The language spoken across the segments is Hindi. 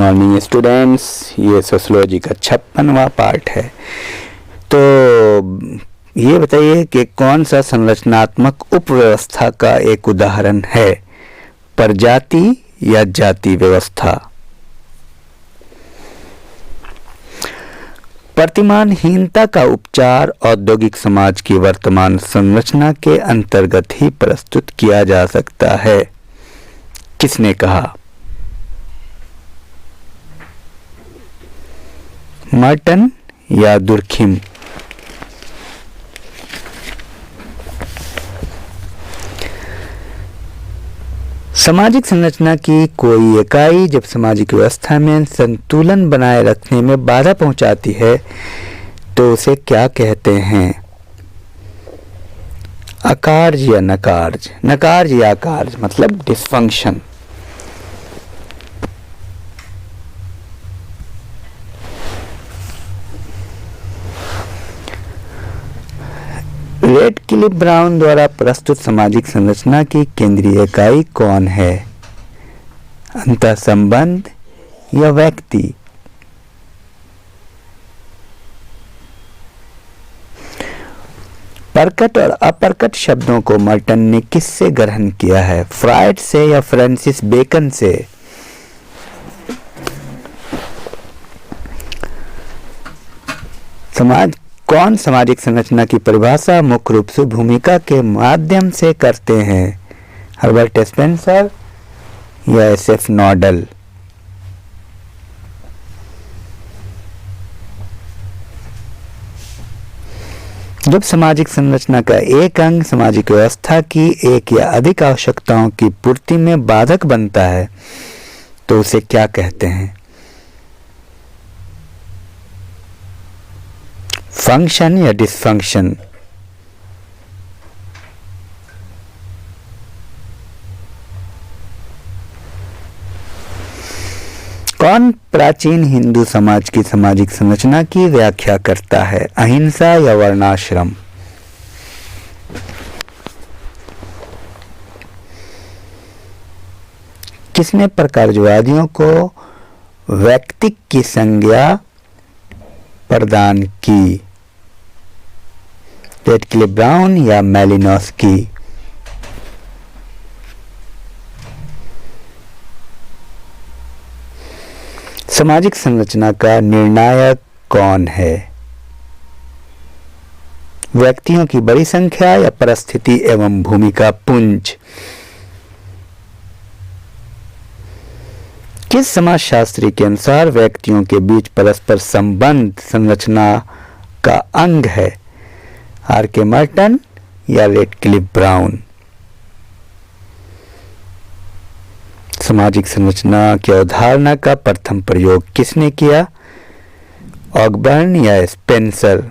मॉर्निंग स्टूडेंट्स, ये सोशियोलॉजी का 56वां पार्ट है। तो ये बताइए कि कौन सा संरचनात्मक उपव्यवस्था का एक उदाहरण है, प्रजाति या जाति व्यवस्था। प्रतिमानहीनता का उपचार औद्योगिक समाज की वर्तमान संरचना के अंतर्गत ही प्रस्तुत किया जा सकता है। किसने कहा? मर्टन या दुर्खिम? सामाजिक संरचना की कोई इकाई जब सामाजिक व्यवस्था में संतुलन बनाए रखने में बाधा पहुंचाती है तो उसे क्या कहते हैं? अकार्य या नकार्य? नकार्य या अकार्य मतलब डिस्फंक्शन। रेडक्लिफ ब्राउन द्वारा प्रस्तुत सामाजिक संरचना की केंद्रीय इकाई कौन है? अंतःसंबंध या व्यक्ति? प्रकट और अप्रकट शब्दों को मर्टन ने किससे ग्रहण किया है? फ्रायड से या फ्रांसिस बेकन से? कौन सामाजिक संरचना की परिभाषा मुख्य रूप से भूमिका के माध्यम से करते हैं? हर्बर्ट स्पेंसर या एसएफ नॉडल? जब सामाजिक संरचना का एक अंग सामाजिक व्यवस्था की एक या अधिक आवश्यकताओं की पूर्ति में बाधक बनता है तो उसे क्या कहते हैं? फंक्शन या डिसफंक्शन? कौन प्राचीन हिंदू समाज की सामाजिक संरचना की व्याख्या करता है? अहिंसा या वर्णाश्रम? किसने प्रकारवादियों को व्यक्ति की संज्ञा प्रदान की? रेडक्लिफ ब्राउन या मैलिनोस्की? सामाजिक संरचना का निर्णायक कौन है? व्यक्तियों की बड़ी संख्या या परिस्थिति एवं भूमिका पुंज? किस समाजशास्त्री के अनुसार व्यक्तियों के बीच परस्पर संबंध संरचना का अंग है? आर.के. मर्टन या रेडक्लिफ ब्राउन? सामाजिक संरचना की अवधारणा का प्रथम प्रयोग किसने किया? ऑगबर्न या स्पेंसर?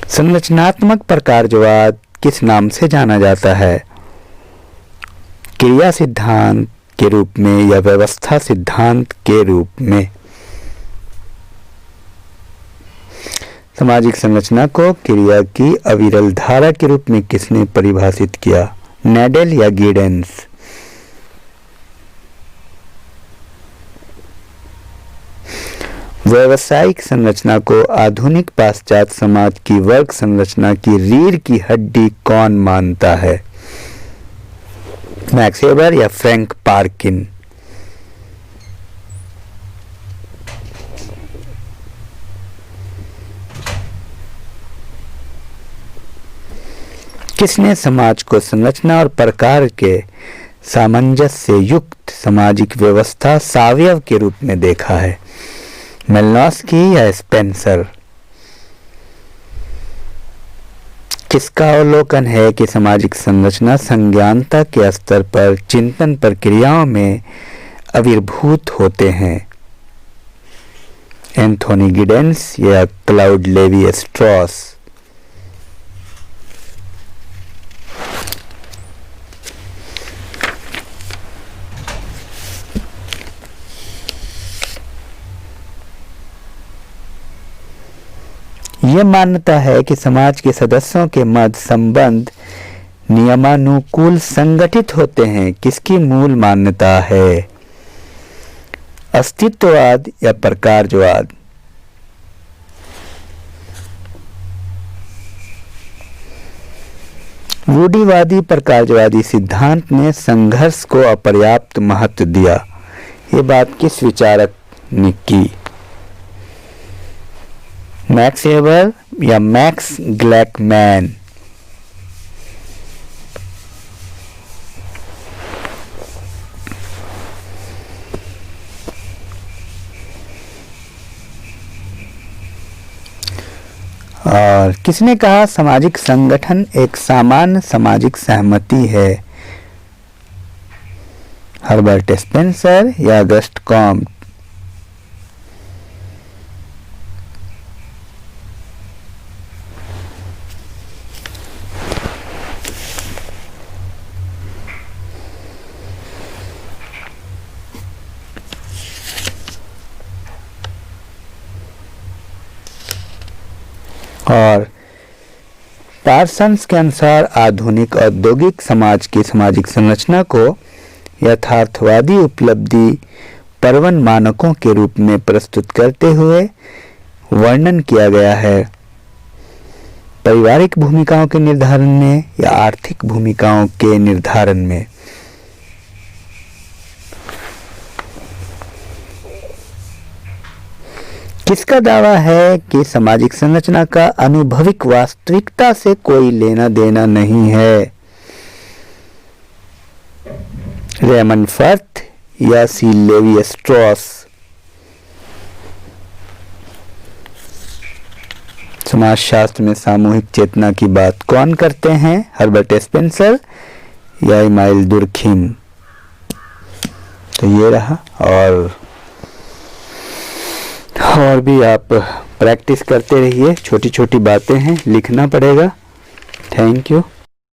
संरचनात्मक प्रकारवाद किस नाम से जाना जाता है? क्रिया सिद्धांत के रूप में या व्यवस्था सिद्धांत के रूप में? सामाजिक संरचना को क्रिया की अविरल धारा के रूप में किसने परिभाषित किया? नेडल या गिडेंस? व्यावसायिक संरचना को आधुनिक पाश्चात्य समाज की वर्ग संरचना की रीढ़ की हड्डी कौन मानता है? मैक्स वेबर या फ्रैंक पार्किन? किसने समाज को संरचना और प्रकार के सामंजस्य से युक्त सामाजिक व्यवस्था सावयव के रूप में देखा है? मैलिनोस्की या स्पेंसर? किसका अवलोकन है कि सामाजिक संरचना संज्ञानता के स्तर पर चिंतन प्रक्रियाओं में आविर्भूत होते हैं? एंथोनी गिडेंस या क्लाउड लेवी स्ट्रॉस? यह मान्यता है कि समाज के सदस्यों के मध्य संबंध नियमानुकूल संगठित होते हैं किसकी मूल मान्यता है? अस्तित्ववाद या प्रकारवाद? रूढ़िवादी प्रकारवादी सिद्धांत ने संघर्ष को अपर्याप्त महत्व दिया। ये बात किस विचारक ने की? मैक्स वेबर या मैक्स ग्लैकमैन? और किसने कहा सामाजिक संगठन एक सामान्य सामाजिक सहमति है? हर्बर्ट स्पेंसर या अगस्ट कॉम्ट? और पार्सन्स के अनुसार आधुनिक औद्योगिक समाज की सामाजिक संरचना को यथार्थवादी उपलब्धि परवन मानकों के रूप में प्रस्तुत करते हुए वर्णन किया गया है। पारिवारिक भूमिकाओं के निर्धारण में या आर्थिक भूमिकाओं के निर्धारण में? किसका दावा है कि सामाजिक संरचना का अनुभविक वास्तविकता से कोई लेना देना नहीं है? रेमन फर्थ या सी लेवी स्ट्रॉस? समाजशास्त्र में सामूहिक चेतना की बात कौन करते हैं? हर्बर्ट स्पेंसर या इमाइल दुर्खिम? तो ये रहा। और भी आप प्रैक्टिस करते रहिए, छोटी छोटी बातें हैं, लिखना पड़ेगा। Thank you.